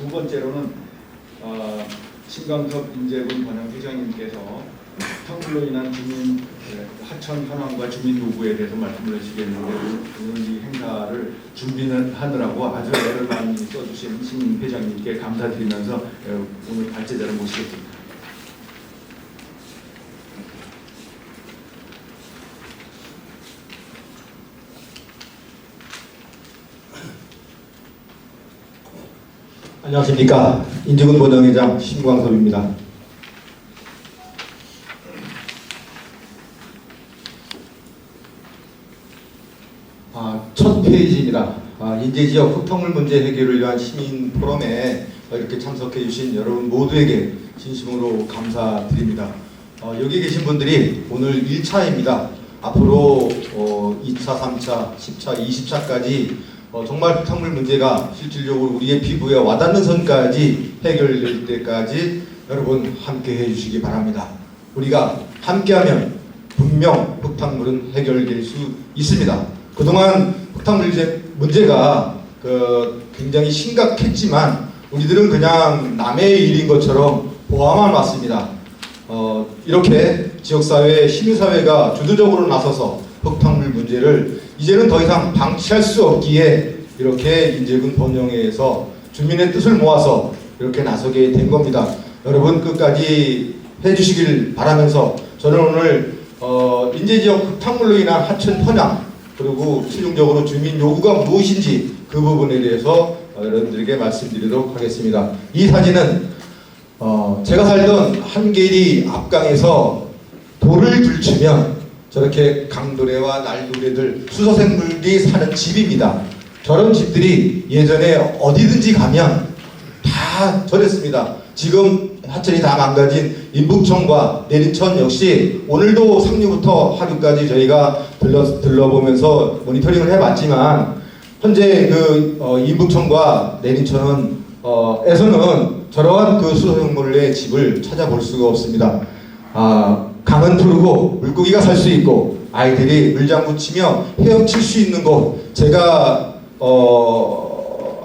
두 번째로는 신광섭 인재군 번영회장님께서 탕물로 인한 주민 하천 현황과 주민 요구에 대해서 말씀을 하시겠는데 오늘 이 행사를 준비는 하느라고 아주 애를 많이 써주신 신 회장님께 감사드리면서 오늘 발제자를 모시겠습니다. 안녕하십니까. 인재군 번영회장 신광섭입니다. 첫 페이지입니다. 인재지역 흙탕물 문제 해결을 위한 시민 포럼에 이렇게 참석해 주신 여러분 모두에게 진심으로 감사드립니다. 여기 계신 분들이 오늘 1차입니다. 앞으로 2차, 3차, 10차, 20차까지 정말 흙탕물 문제가 실질적으로 우리의 피부에 와닿는 선까지 해결될 때까지 여러분 함께 해주시기 바랍니다. 우리가 함께하면 분명 흙탕물은 해결될 수 있습니다. 그동안 흙탕물 문제가 굉장히 심각했지만 우리들은 그냥 남의 일인 것처럼 보아만 왔습니다. 이렇게 지역사회, 시민사회가 주도적으로 나서서 흙탕물 문제를 이제는 더 이상 방치할 수 없기에 이렇게 인재군 번영회에서 주민의 뜻을 모아서 이렇게 나서게 된 겁니다. 여러분 끝까지 해주시길 바라면서 저는 오늘 인재지역 흙탕물로 인한 하천 현황 그리고 최종적으로 주민 요구가 무엇인지 그 부분에 대해서 여러분들에게 말씀드리도록 하겠습니다. 이 사진은 제가 살던 한계리 앞강에서 돌을 들추면 저렇게 강도래와 날도래들 수소생물들이 사는 집입니다. 저런 집들이 예전에 어디든지 가면 다 저랬습니다. 지금 하천이 다 망가진 인북천과 내린천 역시 오늘도 상류부터 하류까지 저희가 들러보면서 모니터링을 해봤지만 현재 인북천과 내린천은 에서는 저러한 수소생물의 집을 찾아볼 수가 없습니다. 강은 푸르고 물고기가 살 수 있고 아이들이 물장구 치며 헤엄칠 수 있는 곳 제가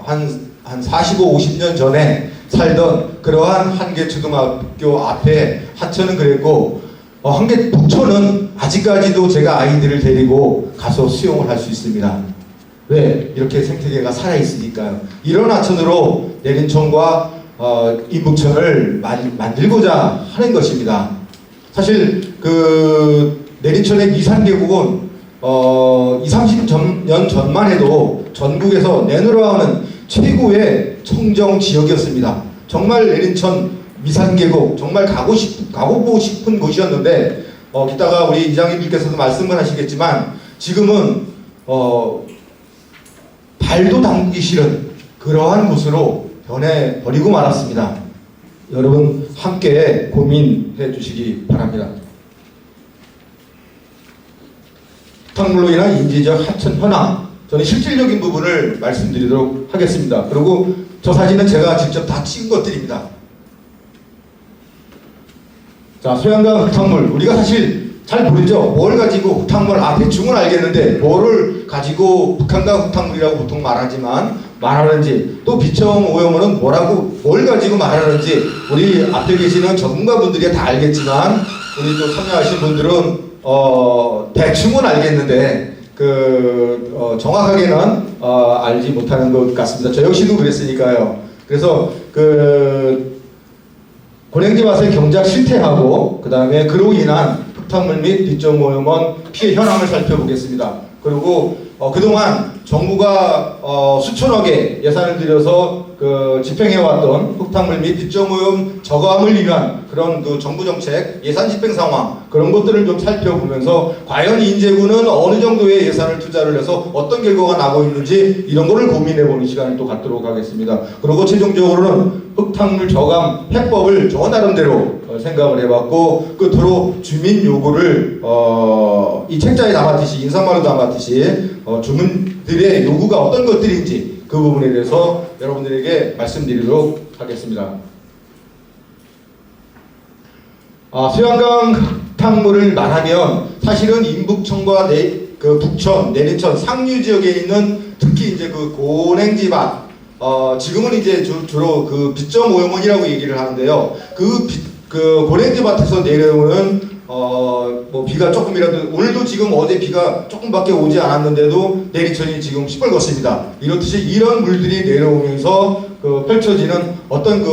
한 45, 50년 전에 살던 그러한 한계초등학교 앞에 하천은 그랬고 한계 북천은 아직까지도 제가 아이들을 데리고 가서 수영을 할 수 있습니다. 왜? 이렇게 생태계가 살아있으니까요. 이런 하천으로 내린천과 인북천을 만들고자 하는 것입니다. 사실 내린천의 미산계곡은 20, 30년 전만 해도 전국에서 내놓으라는 최고의 청정 지역이었습니다. 정말 내린천 미산계곡 정말 가보고 싶은 곳이었는데 이따가 우리 이장님께서도 말씀을 하시겠지만 지금은 발도 담기 싫은 그러한 곳으로 변해버리고 말았습니다. 여러분 함께 고민해 주시기 바랍니다. 흙탕물로 인한 인재지역 하천 현황 저는 실질적인 부분을 말씀드리도록 하겠습니다. 그리고 저 사진은 제가 직접 다 찍은 것들입니다. 자, 소양강 흙탕물 우리가 사실 잘 모르죠. 뭘 가지고 흙탕물 대충은 알겠는데 뭐를 가지고 북한강 흙탕물이라고 보통 말하는지 또 비청 오염원은 뭘 가지고 말하는지 우리 앞에 계시는 전문가분들이 다 알겠지만 우리 또 참여하신 분들은 대충은 알겠는데 정확하게는 알지 못하는 것 같습니다. 저 역시도 그랬으니까요. 그래서 고랭지 맛의 경작 실태하고 그 다음에 그로 인한 흙탕물 및 비청 오염원 피해 현황을 살펴보겠습니다. 그리고 그동안 정부가 수천억의 예산을 들여서 집행해왔던 흙탕물 및 비청오염 저감을 위한 그런 정부 정책 예산 집행 상황 그런 것들을 좀 살펴보면서 과연 인재군은 어느 정도의 예산을 투자를 해서 어떤 결과가 나고 있는지 이런 거를 고민해보는 시간을 또 갖도록 하겠습니다. 그리고 최종적으로는 흙탕물 저감 해법을 저 나름대로 생각을 해봤고 끝으로 주민 요구를 이 책자에 담았듯이 인사말로 담았듯이 주민들의 요구가 어떤 것들인지 그 부분에 대해서 여러분들에게 말씀드리도록 하겠습니다. 소양강 흙탕물을 말하면 사실은 인북천과 북천, 내린천, 상류 지역에 있는 특히 이제 고랭지밭 지금은 이제 주로 그 빗점 오염원이라고 얘기를 하는데요. 그 고랭지밭에서 내려오는 뭐 비가 조금이라도, 오늘도 지금 어제 비가 조금밖에 오지 않았는데도 내리천이 지금 시뻘겋습니다. 이렇듯이 이런 물들이 내려오면서 펼쳐지는 어떤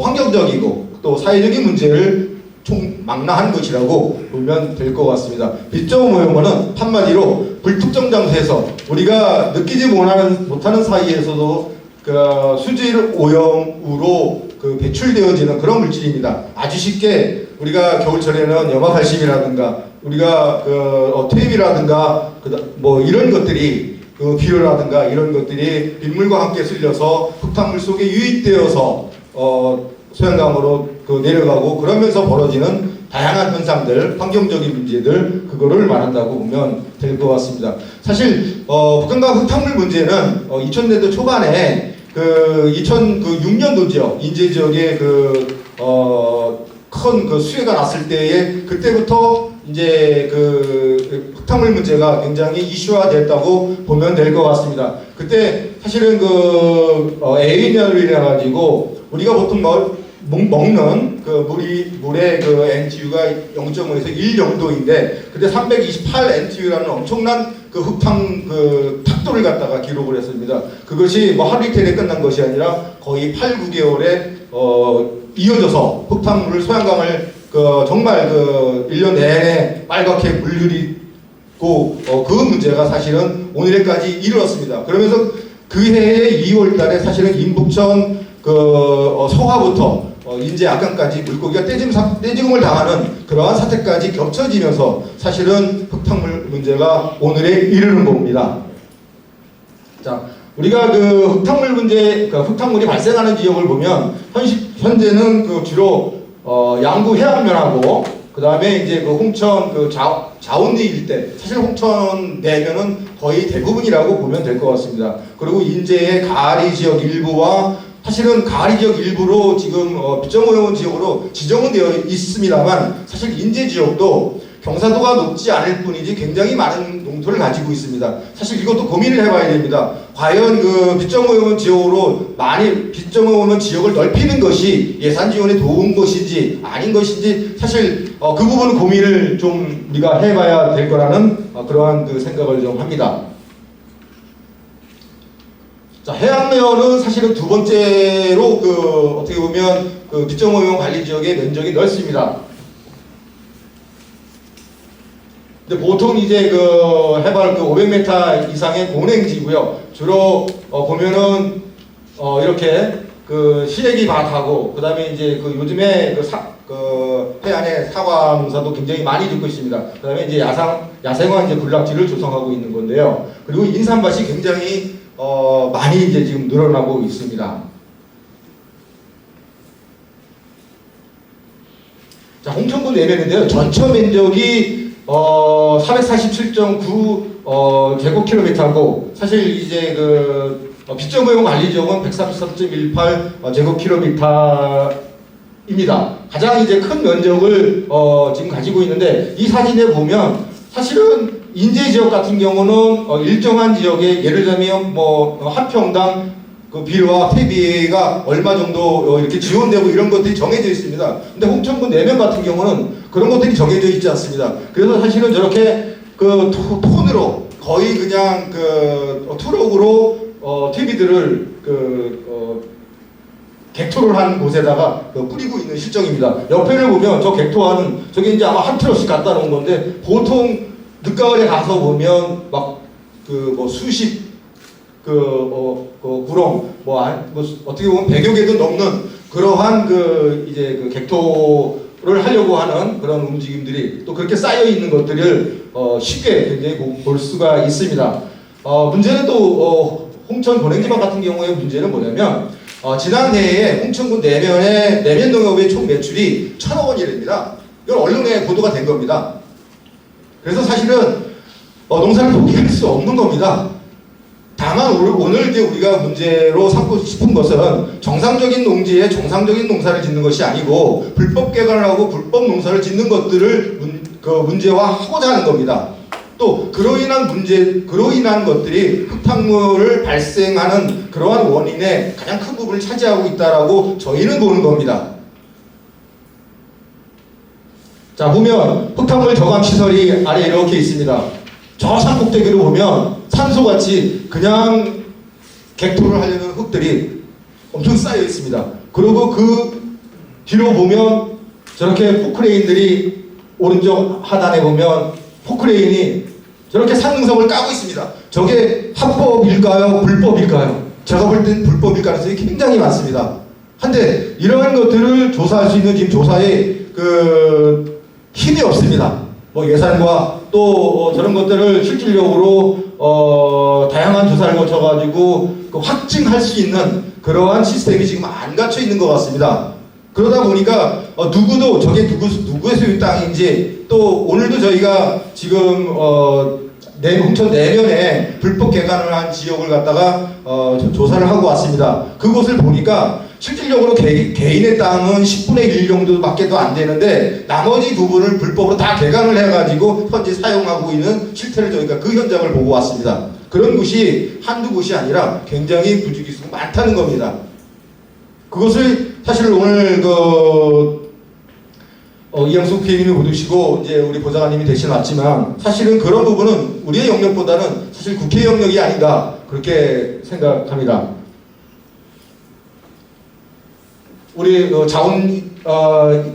환경적이고 또 사회적인 문제를 총망라한 것이라고 보면 될 것 같습니다. 빗점 오염원은 한마디로 불특정 장소에서 우리가 느끼지 못하는 사이에서도 수질 오염으로 배출되어지는 그런 물질입니다. 아주 쉽게 우리가 겨울철에는 염화칼슘이라든가 우리가 퇴비라든가 뭐 이런 것들이 비료라든가 이런 것들이 빗물과 함께 쓸려서 흙탕물 속에 유입되어서 소양강으로 내려가고 그러면서 벌어지는 다양한 현상들, 환경적인 문제들, 그거를 말한다고 보면 될 것 같습니다. 사실 북한강 흙탕물 문제는 2000년대 초반에 2006년도 지역, 인제 지역에 큰 수해가 났을 때에 그때부터 이제 흙탕물 문제가 굉장히 이슈화됐다고 보면 될 것 같습니다. 그때 사실은 에이널이라 가지고 우리가 보통 먹는 물의 NTU가 0.5에서 1 정도인데 그때 328 NTU라는 엄청난 탁도를 갖다가 기록을 했습니다. 그것이 뭐 하루 이틀에 끝난 것이 아니라 거의 8, 9개월에 이어져서 흙탕물을 소양강을 정말 1년 내내 빨갛게 물들이고 그 문제가 사실은 오늘까지 이르렀습니다. 그러면서 그 해의 2월 달에 사실은 인북천 서화부터 인제 악강까지 물고기가 떼지금을 당하는 그러한 사태까지 겹쳐지면서 사실은 흙탕물 문제가 오늘에 이르는 겁니다. 자, 우리가 흙탕물 문제, 흙탕물이 발생하는 지역을 보면 현재는 주로 양구 해안면하고 그 다음에 이제 홍천 자원리 일대, 사실 홍천 내면은 거의 대부분이라고 보면 될 것 같습니다. 그리고 인제의 가리 지역 일부와 사실은 가리 지역 일부로 지금 빗점 오염원 지역으로 지정은 되어 있습니다만 사실 인제 지역도 경사도가 높지 않을 뿐이지 굉장히 많은 농토를 가지고 있습니다. 사실 이것도 고민을 해봐야 됩니다. 과연 빗점 오염원 지역으로 빗점 오염원 지역을 넓히는 것이 예산 지원에 도운 것인지 아닌 것인지 사실 그 부분은 고민을 좀 우리가 해봐야 될 거라는 그러한 생각을 좀 합니다. 자, 해양면은 사실은 두 번째로 어떻게 보면 빗점 오염 관리 지역의 면적이 넓습니다. 근데 보통 이제 해발 500m 이상의 공랭지고요. 주로 보면은 이렇게 시래기 밭하고 그다음에 이제 요즘에 해안에 사과 농사도 굉장히 많이 짓고 있습니다. 그다음에 이제 야생화 이제 군락지를 조성하고 있는 건데요. 그리고 인삼밭이 굉장히 많이 이제 지금 늘어나고 있습니다. 자, 홍천군 내면인데요. 전체 면적이 447.9 제곱킬로미터고 사실 이제 빗점 오염 관리 지역은 133.18 제곱킬로미터입니다. 가장 이제 큰 면적을 지금 가지고 있는데 이 사진에 보면 사실은 인제 지역 같은 경우는 일정한 지역에 예를 들면 한 평당 비료와 퇴비가 얼마 정도 이렇게 지원되고 이런 것들이 정해져 있습니다. 근데 홍천군 내면 같은 경우는 그런 것들이 정해져 있지 않습니다. 그래서 사실은 저렇게 톤으로 거의 그냥 트럭으로 퇴비들을 객토를 한 곳에다가 뿌리고 있는 실정입니다. 옆에를 보면 저 객토하는 저게 이제 아마 한 트럭씩 갖다 놓은 건데 보통 늦가을에 가서 보면 수십 구렁 어떻게 보면 100여 개도 넘는 그러한 이제 객토를 하려고 하는 그런 움직임들이 또 그렇게 쌓여 있는 것들을 쉽게 굉장히 볼 수가 있습니다. 문제는 또 홍천 고랭지밭 같은 경우의 문제는 뭐냐면 지난해에 홍천군 내면 농업의 총 매출이 1,000억 원이랍니다. 이건 언론에 보도가 된 겁니다. 그래서 사실은 농사를 포기할 수 없는 겁니다. 다만 오늘 이제 우리가 문제로 삼고 싶은 것은 정상적인 농지에 정상적인 농사를 짓는 것이 아니고 불법 개발을 하고 불법 농사를 짓는 것들을 문제화하고자 하는 겁니다. 또 그로 인한 것들이 흙탕물을 발생하는 그러한 원인의 가장 큰 부분을 차지하고 있다라고 저희는 보는 겁니다. 자, 보면 흙탕물 저감 시설이 아래 이렇게 있습니다. 저 산 꼭대기로 보면 산소같이 그냥 객토를 하려는 흙들이 엄청 쌓여 있습니다. 그리고 그 뒤로 보면 저렇게 포크레인들이 오른쪽 하단에 보면 포크레인이 저렇게 산능선을 까고 있습니다. 저게 합법일까요? 불법일까요? 제가 볼 땐 불법일 가능성이 굉장히 많습니다. 한데 이러한 것들을 조사할 수 있는 지금 조사에 힘이 없습니다. 뭐 예산과 또 저런 것들을 실질적으로 다양한 조사를 거쳐가지고 확증할 수 있는 그러한 시스템이 지금 안 갖춰 있는 것 같습니다. 그러다 보니까 누구도 저게 누구의 소유 땅인지 또 오늘도 저희가 지금 홍천 내면에 불법 개간을 한 지역을 갖다가 조사를 하고 왔습니다. 그곳을 보니까 실질적으로 개인의 땅은 10분의 1 정도밖에도 안 되는데 나머지 부분을 불법으로 다 개간을 해가지고 현재 사용하고 있는 실태를 저희가 그 현장을 보고 왔습니다. 그런 곳이 한두 곳이 아니라 굉장히 부지기수가 많다는 겁니다. 그것을 사실 오늘 이양수 국회의원님이 보시고 이제 우리 보좌관님이 대신 왔지만 사실은 그런 부분은 우리의 영역보다는 사실 국회 영역이 아닌가 그렇게 생각합니다. 우리 자원리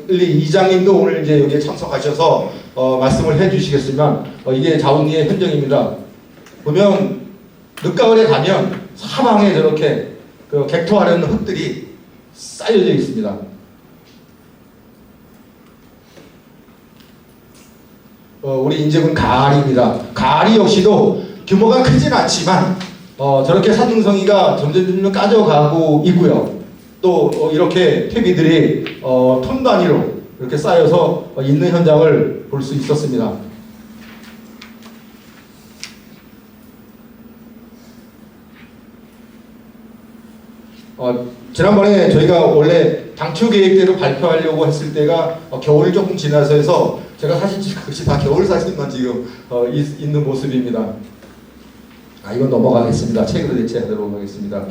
이장님도 오늘 이제 여기에 참석하셔서 말씀을 해주시겠지만 이게 자원리의 현장입니다. 보면 늦가을에 가면 사방에 저렇게 객토하려는 흙들이 쌓여져 있습니다. 우리 인제군 가을입니다. 가을이 역시도 규모가 크진 않지만 저렇게 산능성이가 점점 까져가고 있고요. 또 이렇게 퇴비들이 톤 단위로 이렇게 쌓여서 있는 현장을 볼 수 있었습니다. 지난번에 저희가 원래 당초 계획대로 발표하려고 했을 때가 겨울이 조금 지나서 해서 제가 사실 그것이 다 겨울 사진만 지금 있는 모습입니다. 이건 넘어가겠습니다. 책으로 대체하도록 하겠습니다.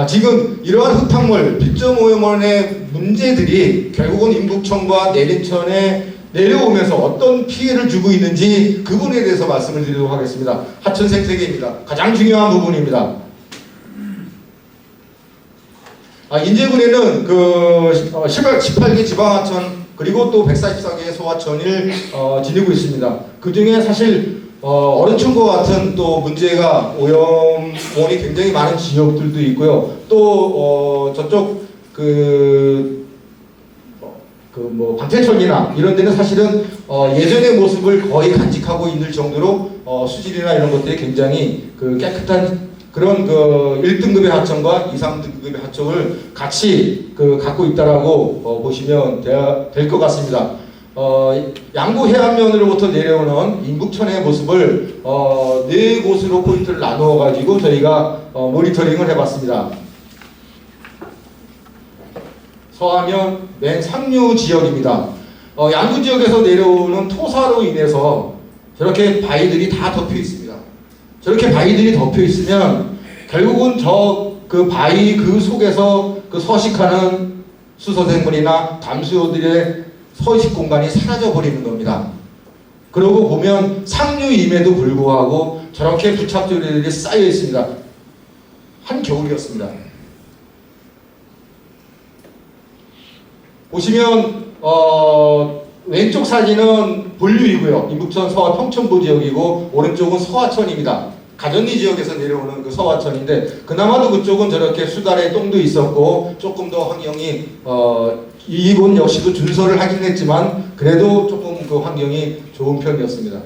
지금 이러한 흙탕물 1.5mm의 문제들이 결국은 인북천과 내림천에 내려오면서 어떤 피해를 주고 있는지 그 부분에 대해서 말씀을 드리도록 하겠습니다. 하천 생태계입니다. 가장 중요한 부분입니다. 인제군에는 18개 지방하천 그리고 또 144개의 소하천을 지니고 있습니다. 그 중에 사실 어른천과 같은 또 문제가 오염원이 굉장히 많은 지역들도 있고요. 또 저쪽 방태천이나 이런 데는 사실은 예전의 모습을 거의 간직하고 있는 정도로 수질이나 이런 것들이 굉장히 깨끗한 그런 1등급의 하천과 2, 3등급의 하천을 같이 갖고 있다라고 보시면 될 것 같습니다. 양구 해안면으로부터 내려오는 인북천의 모습을 4곳으로 포인트를 나누어 가지고 저희가 모니터링을 해봤습니다. 서하면 맨 상류 지역입니다. 양구 지역에서 내려오는 토사로 인해서 저렇게 바위들이 다 덮여 있습니다. 저렇게 바위들이 덮여 있으면 결국은 바위 그 속에서 서식하는 수소생물이나 담수호들의 서식 공간이 사라져 버리는 겁니다. 그러고 보면 상류임에도 불구하고 저렇게 부착조리들이 쌓여 있습니다. 한겨울이었습니다. 보시면 왼쪽 사진은 본류이고요. 인북천 서하 평천부 지역이고 오른쪽은 서하천입니다. 가전리 지역에서 내려오는 그 서하천인데 그나마도 그쪽은 저렇게 수달의 똥도 있었고 조금 더 환경이 이곳 역시도 준설을 하긴 했지만 그래도 조금 그 환경이 좋은 편이었습니다.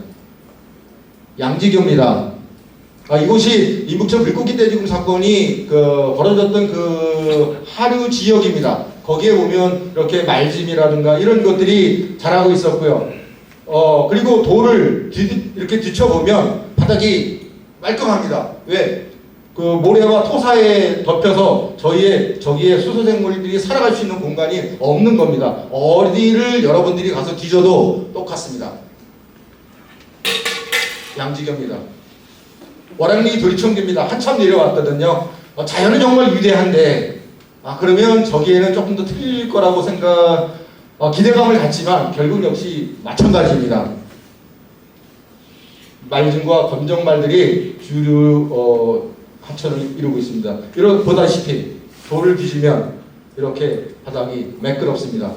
양지교입니다. 이곳이 인북천 물고기 떼죽음 사건이 벌어졌던 하류 지역입니다. 거기에 보면 이렇게 말짐이라든가 이런 것들이 자라고 있었고요. 그리고 돌을 이렇게 뒤쳐보면 바닥이 깔끔합니다. 왜? 모래와 토사에 덮여서 저기에 수소생물들이 살아갈 수 있는 공간이 없는 겁니다. 어디를 여러분들이 가서 뒤져도 똑같습니다. 양지경입니다. 월양리 도리청교입니다. 한참 내려왔거든요. 자연은 정말 위대한데 그러면 저기에는 조금 더 틀릴 거라고 기대감을 갖지만 결국 역시 마찬가지입니다. 말중과 검정말들이 주류 하천을 이루고 있습니다. 보다시피 돌을 뒤지면 이렇게 바닥이 매끄럽습니다.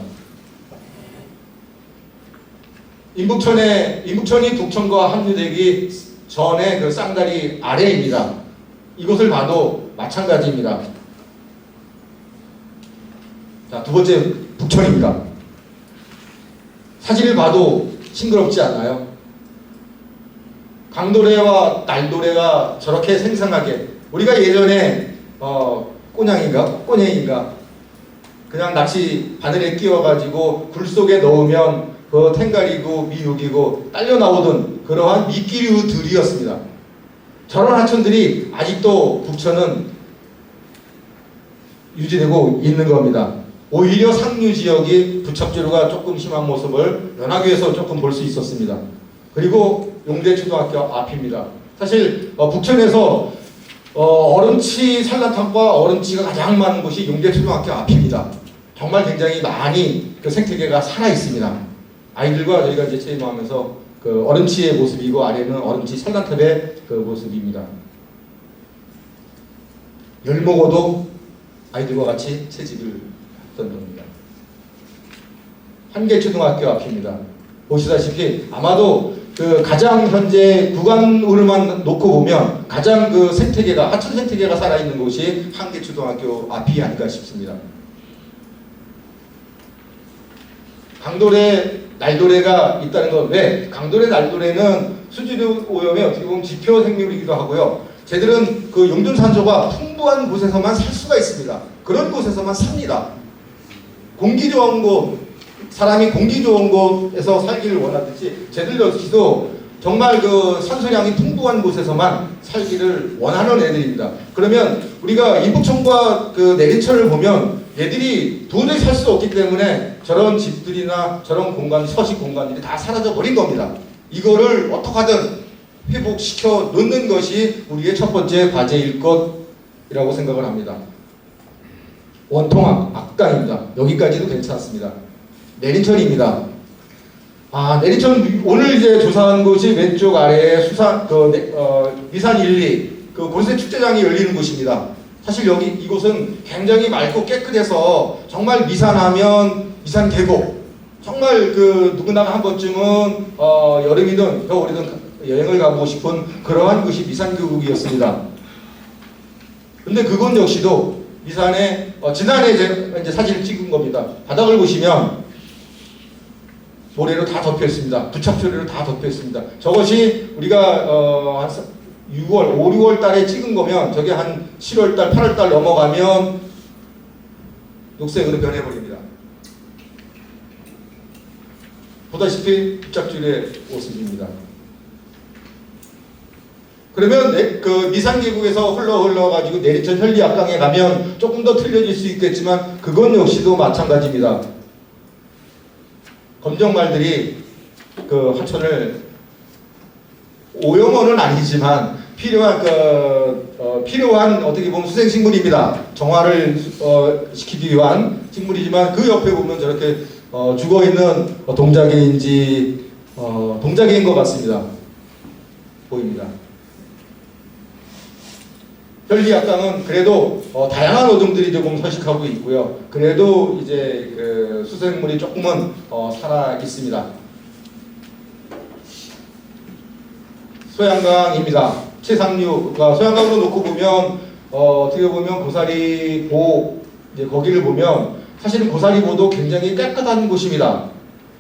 인북천이 북천과 합류되기 전에 그 쌍다리 아래입니다. 이곳을 봐도 마찬가지입니다. 자, 두 번째 북천입니다. 사진을 봐도 싱그럽지 않나요? 강도래와 날도래가 저렇게 생생하게 우리가 예전에 꼬냥인가 그냥 낚시 바늘에 끼워가지고 굴 속에 넣으면 그 탱갈이고 미육이고 딸려 나오던 그러한 미끼류들이었습니다. 저런 하천들이 아직도 북천은 유지되고 있는 겁니다. 오히려 상류 지역이 부착조류가 조금 심한 모습을 연화교에서 조금 볼 수 있었습니다. 그리고 용대초등학교 앞입니다. 사실 북천에서 얼음치 산란탕과 얼음치가 가장 많은 곳이 용대초등학교 앞입니다. 정말 굉장히 많이 그 생태계가 살아 있습니다. 아이들과 저희가 이제 체험하면서 그 얼음치의 모습이고 아래는 얼음치 산란탑의 그 모습입니다. 열 먹어도 아이들과 같이 채집을 했던 겁니다. 한계초등학교 앞입니다. 보시다시피 아마도 그 가장 현재 구간으로만 놓고 보면 가장 그 생태계가 하천 생태계가 살아있는 곳이 한계초등학교 앞이 아닐까 싶습니다. 강도래, 날도래가 있다는 건 왜? 강도래, 날도래는 수질의 오염의 어떻게 보면 지표 생물이기도 하고요. 쟤들은 그 용존산소가 풍부한 곳에서만 살 수가 있습니다. 그런 곳에서만 삽니다. 공기 좋은 곳, 사람이 공기 좋은 곳에서 살기를 원하듯이 쟤들 역시도 정말 그 산소량이 풍부한 곳에서만 살기를 원하는 애들입니다. 그러면 우리가 인북천과 그 내린천을 보면 얘들이 도저히 살 수 없기 때문에 저런 집들이나 저런 공간, 서식 공간들이 다 사라져 버린 겁니다. 이거를 어떻게 하든 회복시켜 놓는 것이 우리의 첫 번째 과제일 것이라고 생각을 합니다. 원통악, 악당입니다. 여기까지도 괜찮습니다. 내린천입니다. 내린천 오늘 이제 조사한 곳이 왼쪽 아래에 미산 1, 2 곤세 축제장이 열리는 곳입니다. 사실 이곳은 굉장히 맑고 깨끗해서 정말 미산하면 미산 계곡 정말 누구나 한 번쯤은 여름이든 겨울이든 여행을 가보고 싶은 그러한 곳이 미산 계곡이었습니다. 근데 그건 역시도 미산에 지난해 이제 사진을 찍은 겁니다. 바닥을 보시면 모래로 다 덮여 있습니다. 부착조류로 다 덮여 있습니다. 저것이 우리가 한 6월, 5, 6월 달에 찍은 거면 저게 한 7월 달, 8월 달 넘어가면 녹색으로 변해버립니다. 보다시피 부착조류의 모습입니다. 그러면 그 미산계곡에서 흘러가지고 내린천 현리악강에 가면 조금 더 틀려질 수 있겠지만 그건 역시도 마찬가지입니다. 검정말들이 그 하천을 오염원은 아니지만 필요한 어떻게 보면 수생식물입니다. 정화를 시키기 위한 식물이지만 그 옆에 보면 저렇게 죽어있는 동자개인지 동자개인 것 같습니다. 보입니다. 현리악강은 그래도 다양한 어종들이 조금 서식하고 있고요. 그래도 이제 그 수생물이 조금은 살아 있습니다. 소양강입니다. 최상류가 소양강으로 놓고 보면 어떻게 보면 고사리보 이제 거기를 보면 사실은 고사리보도 굉장히 깨끗한 곳입니다.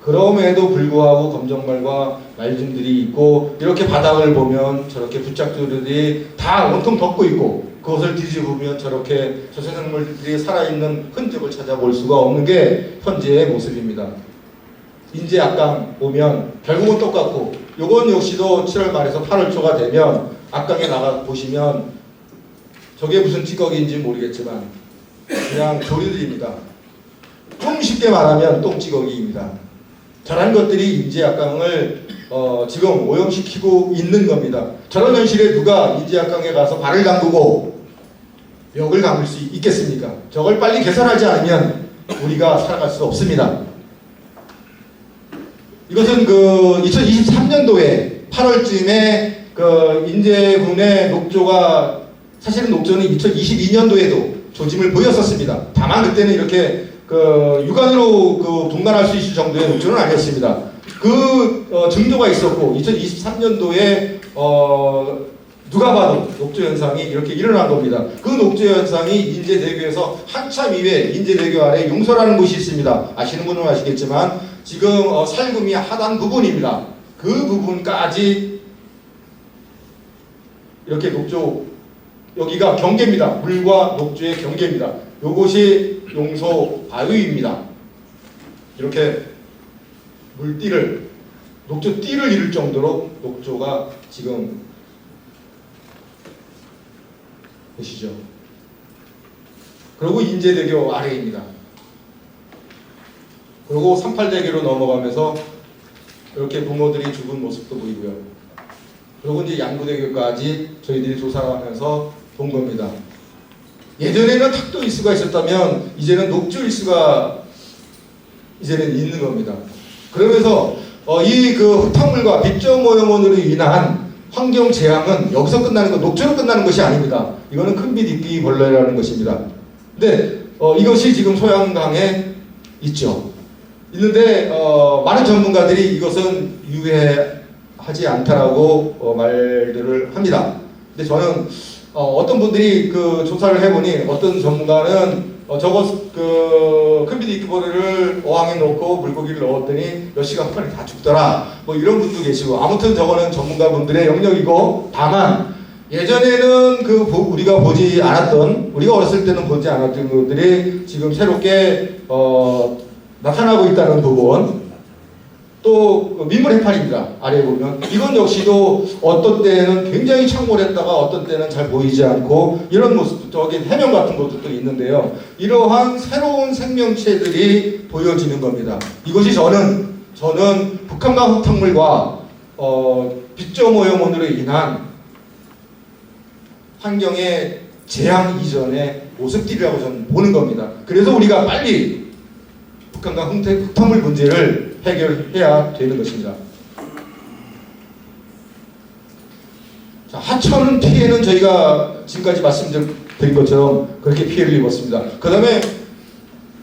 그럼에도 불구하고 검정말과 말중들이 있고 이렇게 바닥을 보면 저렇게 부착조류들이 다 온통 덮고 있고 그것을 뒤집으면 저렇게 저생물들이 살아있는 흔적을 찾아볼 수가 없는 게 현재의 모습입니다. 인제악강 보면 결국은 똑같고 요건 역시도 7월 말에서 8월 초가 되면 악강에 나가 보시면 저게 무슨 찌꺼기인지 모르겠지만 그냥 조류들입니다. 좀 쉽게 말하면 똥찌꺼기입니다. 저런 것들이 인재약강을 지금 오염시키고 있는 겁니다. 저런 현실에 누가 인재약강에 가서 발을 담그고 멱을 감을 수 있겠습니까? 저걸 빨리 개선하지 않으면 우리가 살아갈 수 없습니다. 이것은 그 2023년도에 8월쯤에 그 인제군의 녹조가, 사실은 녹조는 2022년도에도 조짐을 보였었습니다. 다만 그때는 이렇게 그 육안으로 그 동반할 수 있을 정도의 녹조는 아니었습니다. 그 증조가 있었고 2023년도에 누가 봐도 녹조 현상이 이렇게 일어난 겁니다. 그 녹조 현상이 인제대교에서 한참 이외 인제대교 아래 용서라는 곳이 있습니다. 아시는 분은 아시겠지만 지금 살구미 하단 부분입니다. 그 부분까지 이렇게 녹조, 여기가 경계입니다. 물과 녹조의 경계입니다. 요것이 용소 바위입니다. 이렇게 물띠를, 녹조띠를 이룰 정도로 녹조가 지금 보시죠. 그리고 인제대교 아래입니다. 그리고 38대교로 넘어가면서 이렇게 부모들이 죽은 모습도 보이고요. 그리고 이제 양구대교까지 저희들이 조사를 하면서 본 겁니다. 예전에는 탁도 일수가 있었다면 이제는 녹조 일수가 이제는 있는 겁니다. 그러면서 이 그 흙탕물과 빗점 오염원으로 인한 환경 재앙은 여기서 끝나는 것, 녹조로 끝나는 것이 아닙니다. 이거는 큰빛 이끼 벌레라는 것입니다. 근데 이것이 지금 소양강에 있죠. 있는데 많은 전문가들이 이것은 유해하지 않다라고 말들을 합니다. 근데 저는 어떤 분들이 그 조사를 해보니 어떤 전문가는 저거 그 큰빛 이끼벌레를 어항에 넣고 물고기를 넣었더니 몇 시간 만에 다 죽더라, 뭐 이런 분도 계시고, 아무튼 저거는 전문가분들의 영역이고, 다만 예전에는 그 우리가 보지 않았던, 우리가 어렸을 때는 보지 않았던 것들이 지금 새롭게 나타나고 있다는 부분, 또 민물 해파리입니다. 아래에 보면 이건 역시도 어떤 때는 굉장히 창궐했다가 어떤 때는 잘 보이지 않고 이런 모습, 저기 해명 같은 것도 있는데요. 이러한 새로운 생명체들이 보여지는 겁니다. 이것이 저는 북한강 흙탕물과 빗점 오염원으로 인한 환경의 재앙 이전의 모습들이라고 저는 보는 겁니다. 그래서 우리가 빨리 북한강 흙탕물 문제를 해결해야 되는 것입니다. 자, 하천 피해는 저희가 지금까지 말씀드린 것처럼 그렇게 피해를 입었습니다. 그 다음에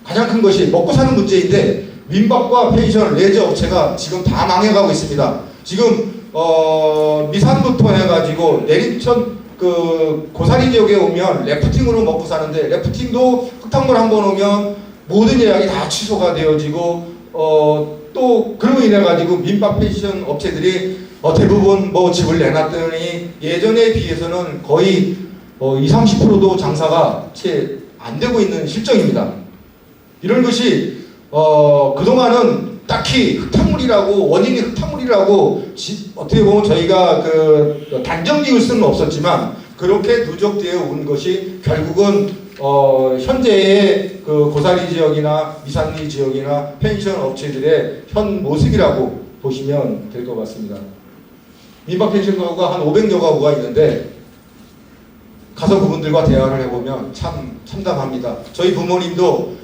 가장 큰 것이 먹고 사는 문제인데, 민박과 펜션, 레저 업체가 지금 다 망해가고 있습니다. 지금 미산부터 해가지고 내림천 그 고사리 지역에 오면 래프팅으로 먹고 사는데, 래프팅도 흙탕물 한번 오면 모든 예약이 다 취소가 되어지고, 또 그로 인해 가지고 민박 펜션 업체들이 대부분 뭐 집을 내놨더니 예전에 비해서는 거의 20-30%도 장사가 채 안 되고 있는 실정입니다. 이런 것이 그동안은 딱히 흙탕물이라고, 원인이 흙탕물이라고 어떻게 보면 저희가 그 단정 지을 수는 없었지만, 그렇게 누적되어 온 것이 결국은 현재의 그 고사리 지역이나 미산리 지역이나 펜션 업체들의 현 모습이라고 보시면 될 것 같습니다. 민박 펜션 가구가 한 500여 가구가 있는데, 가서 그분들과 대화를 해보면 참 참담합니다. 저희 부모님도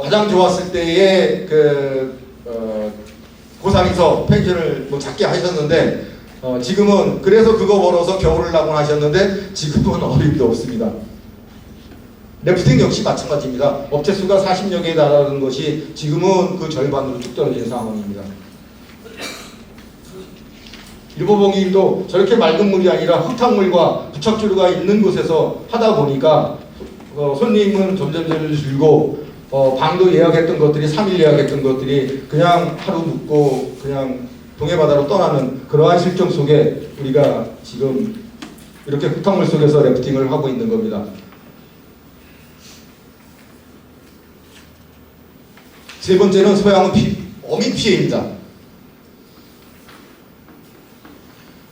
가장 좋았을 때에 그 고사리서 펜션을 뭐 작게 하셨는데, 지금은 그래서 그거 벌어서 겨울을 나곤 하셨는데 지금은 어림도 없습니다. 래프팅 역시 마찬가지입니다. 업체 수가 40여 개에 달하는 것이 지금은 그 절반으로 뚝 떨어진 상황입니다. 일보봉님도 저렇게 맑은 물이 아니라 흙탕물과 부착주류가 있는 곳에서 하다 보니까 손님은 점점 줄고, 방도 예약했던 것들이 3일 예약했던 것들이 그냥 하루 묵고 그냥 동해바다로 떠나는 그러한 실정 속에 우리가 지금 이렇게 흙탕물 속에서 래프팅을 하고 있는 겁니다. 세 번째는 소양은 어민 피해입니다.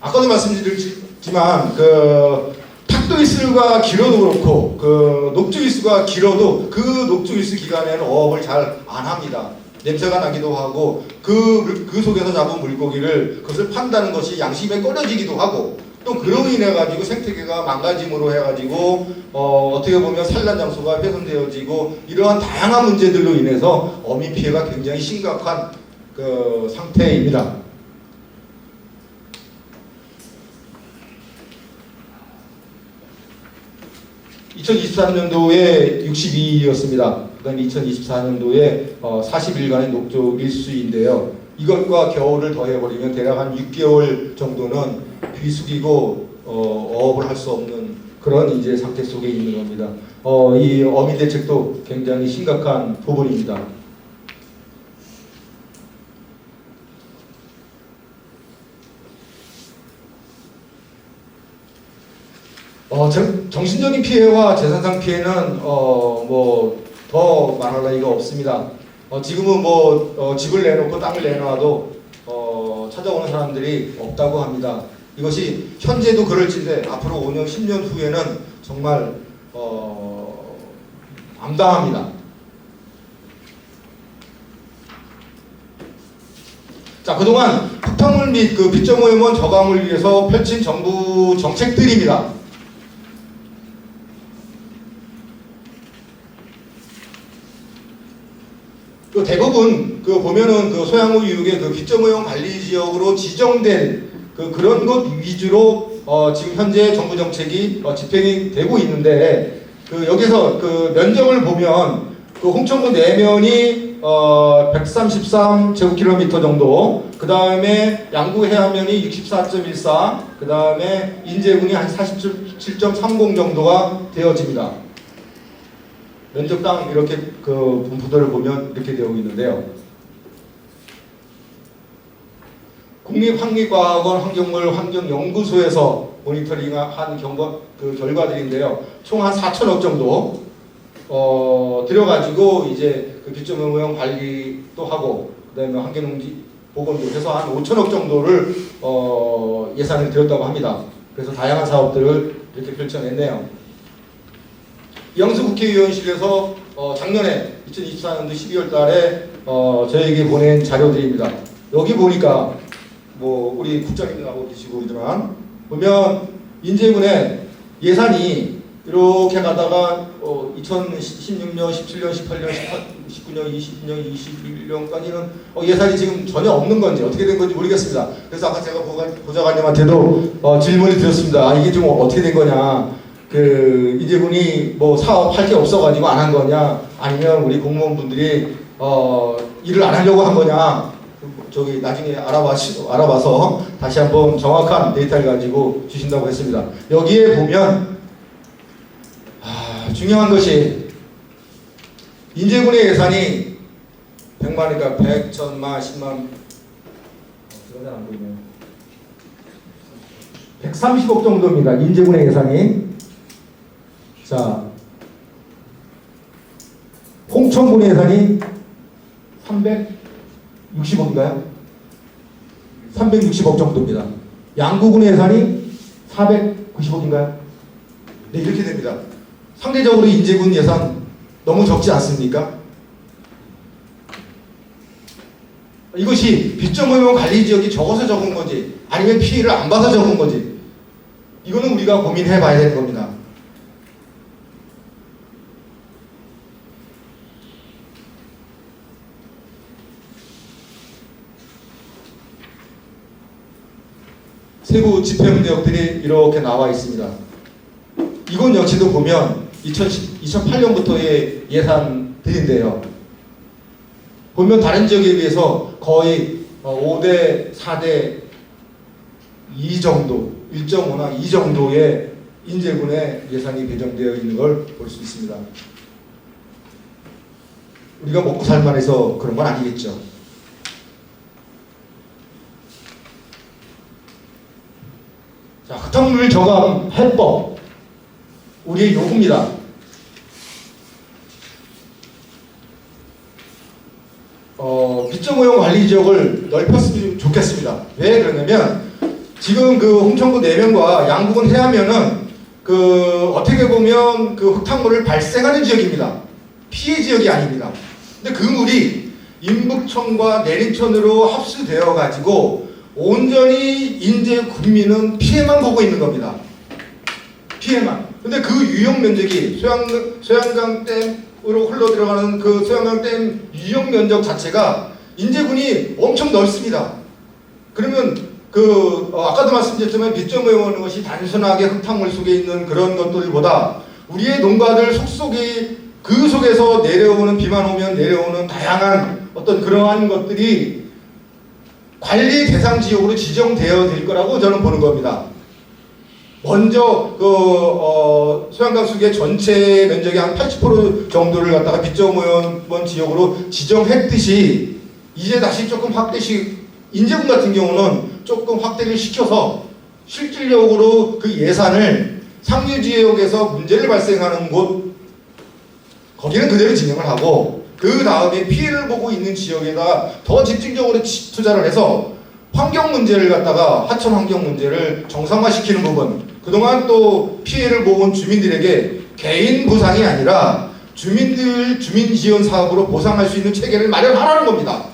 아까도 말씀드렸지만 그 탁도 일수가 길어도 그렇고 그 녹조 일수가 길어도 그 녹조 일수 기간에는 어업을 잘 안 합니다. 냄새가 나기도 하고 그 속에서 잡은 물고기를 그것을 판다는 것이 양심에 꺼려지기도 하고 또 그로 인해 가지고 생태계가 망가짐으로 해가지고 어떻게 보면 산란 장소가 훼손되어지고 이러한 다양한 문제들로 인해서 어민 피해가 굉장히 심각한 그 상태입니다. 2023년도에 62였습니다. 그다음에 2024년도에 40일간의 녹조 일수인데요. 이것과 겨울을 더해버리면 대략 한 6개월 정도는 비수기고 어업을 할 수 없는 그런 이제 상태 속에 있는 겁니다. 이 어민 대책도 굉장히 심각한 부분입니다. 정신적인 피해와 재산상 피해는 뭐 더 말할 나위가 없습니다. 지금은 뭐 집을 내놓고 땅을 내놔도 찾아오는 사람들이 없다고 합니다. 이것이 현재도 그럴진데 앞으로 5년, 10년 후에는 정말 암담합니다. 자, 그동안 흙탕물 및 그 빗점오염원 저감을 위해서 펼친 정부 정책들입니다. 그 대부분 보면은 그 소양호 유역의 그 빗점오염 관리 지역으로 지정된 그런 것 위주로 지금 현재 정부 정책이 집행이 되고 있는데 여기서 면적을 보면 홍천군 내면이 133제곱킬로미터 정도, 그 다음에 양구 해안면이 64.14, 그 다음에 인제군이 한 47.30 정도가 되어집니다. 면적당 이렇게 분포도를 보면 이렇게 되어 있는데요. 국립환경과학원 환경물 환경연구소에서 모니터링한 결과들인데요. 총 한 4천억 정도 들여가지고 이제 빗점오염 관리도 하고 그다음에 환경농지 복원도 해서 한 5천억 정도를 예산을 들였다고 합니다. 그래서 다양한 사업들을 이렇게 펼쳐냈네요. 영수 국회의원실에서 작년에 2024년도 12월 달에 저에게 보낸 자료들입니다. 여기 보니까 뭐 우리 국장님도 나오고 계시고 그러지만 보면 인제군의 예산이 이렇게 가다가 2016년, 17년, 18년, 19년, 20년, 21년까지는 예산이 지금 전혀 없는 건지 어떻게 된 건지 모르겠습니다. 그래서 아까 제가 보좌관님한테도 질문을 드렸습니다. 이게 좀 어떻게 된 거냐. 인제군이 뭐 사업할 게 없어가지고 안 한 거냐, 아니면 우리 공무원분들이 일을 안 하려고 한 거냐, 저기 나중에 알아봐서 다시 한번 정확한 데이터를 가지고 주신다고 했습니다. 여기에 보면 중요한 것이 인제군의 예산이 100만이니까 100, 1000만, 10만, 그러다 안 보이네요. 130억 정도입니다. 인제군의 예산이. 자, 홍천군의 예산이 360억인가요? 360억 정도입니다. 양구군의 예산이 490억인가요? 네, 이렇게 됩니다. 상대적으로 인제군 예산 너무 적지 않습니까? 이것이 빗점오염 관리 지역이 적어서 적은 건지 아니면 피해를 안 봐서 적은 건지 이거는 우리가 고민해 봐야 되는 겁니다. 세부 집행 내역들이 이렇게 나와 있습니다. 이건 역시도 보면 2008년부터의 예산들인데요. 보면 다른 지역에 비해서 거의 5대 4대 2 정도, 1.5나 2 정도의 인제군의 예산이 배정되어 있는 걸 볼 수 있습니다. 우리가 먹고 살만해서 그런 건 아니겠죠. 자, 흙탕물 저감 해법, 우리의 요구입니다. 빗점오염 관리 지역을 넓혔으면 좋겠습니다. 왜 그러냐면 지금 홍천군 내면과 양구군 해안면은 어떻게 보면 흙탕물을 발생하는 지역입니다. 피해 지역이 아닙니다. 근데 그 물이 인북천과 내린천으로 합수되어 가지고 온전히 인제 군민은 피해만 보고 있는 겁니다. 피해만. 근데 그 유역 면적이 소양강 댐으로 흘러 들어가는 그 소양강 댐 유역 면적 자체가 인제군이 엄청 넓습니다. 그러면 아까도 말씀드렸지만 빗점 모여오는 것이 단순하게 흙탕물 속에 있는 그런 것들보다 우리의 농가들 속속이 그 속에서 내려오는 비만 오면 내려오는 다양한 어떤 그러한 것들이 관리 대상 지역으로 지정되어 될 거라고 저는 보는 겁니다. 먼저 소양강 수계 전체 면적의 한 80% 정도를 갖다가 빗점오염원 지역으로 지정했듯이 이제 다시 조금 인제군 같은 경우는 조금 확대를 시켜서 실질적으로 그 예산을 상류 지역에서 문제를 발생하는 곳 거기는 그대로 진행을 하고 그 다음에 피해를 보고 있는 지역에다 더 집중적으로 투자를 해서 환경 문제를 갖다가 하천 환경 문제를 정상화시키는 부분, 그동안 또 피해를 보은 주민들에게 개인 보상이 아니라 주민 지원 사업으로 보상할 수 있는 체계를 마련하라는 겁니다.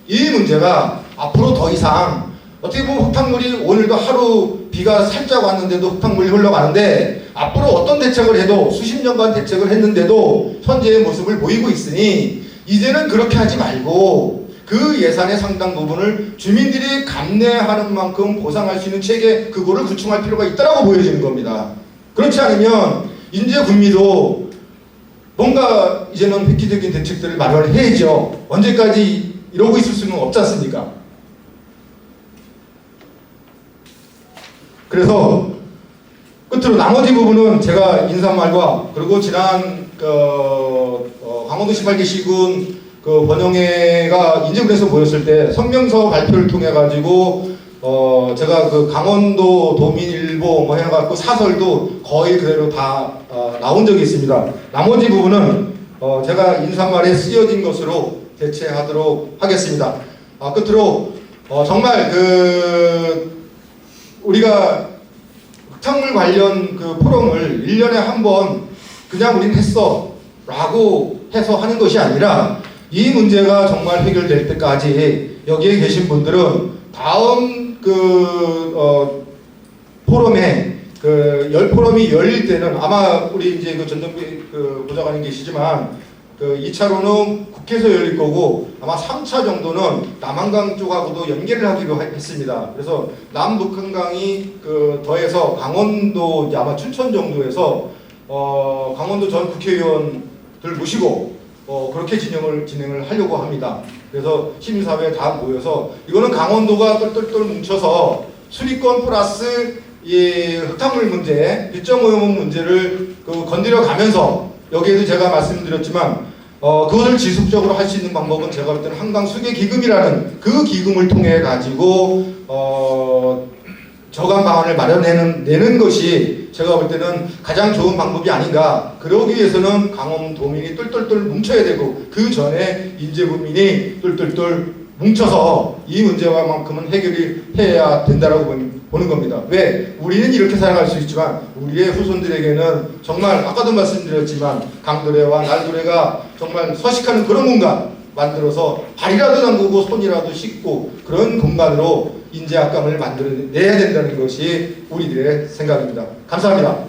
이 문제가 앞으로 더 이상 어떻게 보면 흙탕물이 오늘도 하루 비가 살짝 왔는데도 흙탕물이 흘러가는데 앞으로 어떤 대책을 해도 수십 년간 대책을 했는데도 현재의 모습을 보이고 있으니 이제는 그렇게 하지 말고 그 예산의 상당 부분을 주민들이 감내하는 만큼 보상할 수 있는 체계 그거를 구축할 필요가 있다고 보여지는 겁니다. 그렇지 않으면 인제 군민도 뭔가 이제는 획기적인 대책들을 마련을 해야죠. 언제까지 이러고 있을 수는 없지 않습니까? 그래서 끝으로 나머지 부분은 제가 인사말과 그리고 지난 강원도 18개 시군 번영회가 인제군에서 모였을 때 성명서 발표를 통해 가지고 제가 강원도 도민일보 뭐 해갖고 사설도 거의 그대로 다 나온 적이 있습니다. 나머지 부분은 제가 인사말에 쓰여진 것으로 대체하도록 하겠습니다. 끝으로 정말 우리가 흙탕물 관련 포럼을 1년에 한 번 그냥 우린 했어 라고 해서 하는 것이 아니라 이 문제가 정말 해결될 때까지 여기에 계신 분들은 다음 포럼에 포럼이 열릴 때는 아마 우리 이제 전정비 보좌관님 계시지만 2차로는 국회에서 열릴 거고 아마 3차 정도는 남한강 쪽하고도 연계를 하기로 했습니다. 그래서 남북한강이 더해서 강원도 이제 아마 춘천 정도에서 강원도 전 국회의원들 모시고 그렇게 진행을 하려고 합니다. 그래서 시민사회 다 모여서 이거는 강원도가 똘똘똘 뭉쳐서 수리권 플러스 이 흙탕물 문제, 빗점오염 문제를 건드려 가면서 여기에도 제가 말씀드렸지만 그것을 지속적으로 할 수 있는 방법은 제가 볼 때는 한강 수계 기금이라는 그 기금을 통해 가지고 저감 방안을 마련내는 것이 제가 볼 때는 가장 좋은 방법이 아닌가. 그러기 위해서는 강원도민이 똘똘똘 뭉쳐야 되고 그 전에 인제군민이 똘똘똘 뭉쳐서 이 문제만큼은 해결이 해야 된다라고 보는 겁니다. 왜? 우리는 이렇게 살아갈 수 있지만 우리의 후손들에게는 정말 아까도 말씀드렸지만 강도래와 날도래가 정말 서식하는 그런 공간 만들어서 발이라도 담그고 손이라도 씻고 그런 공간으로 인제학감을 만들어내야 된다는 것이 우리들의 생각입니다. 감사합니다.